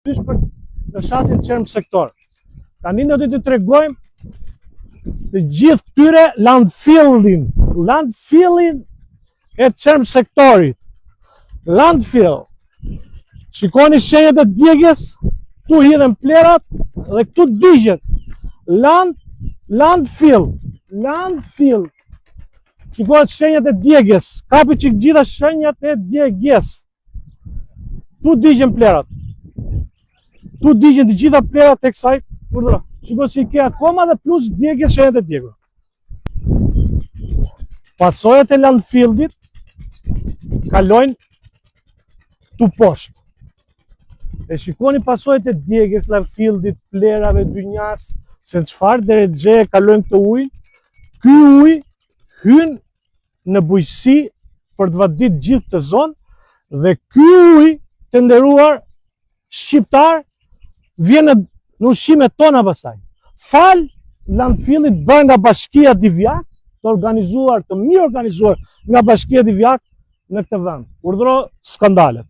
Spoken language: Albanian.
për fshatin Qerm Sektor. Tani do t'ju tregojmë të gjithë këtyre landfillin e Qerm Sektorit. Landfill. Shikoni shenjat e djegjes, tu hidhen plerat dhe këtu digjet. Landfill. Shikoni shenjat e djegjes, kapi që gjitha shenjat e djegjes. Tu digjen plerat. Tu digjen të gjitha plerat e kësaj urdhra. Shikoni që i ke akoma dhe plus djegjes shenjat e djegur. Pasojat e landfillit kalojnë tu poshtë. E shikoni pasojat e djegjes, landfillit, plerave, dynjas, se në çfarë drejtje kalojnë këtë ujë. Ky ujë hyn në bujqësi për të vadit gjithë të zonë dhe ky ujë, të nderuar shqiptar, vjen në ushqimet tona pastaj. Fal landfillit bërë nga Bashkia Divjak, të mirë organizuar nga Bashkia Divjak në këtë vend. Urdhëro skandalet.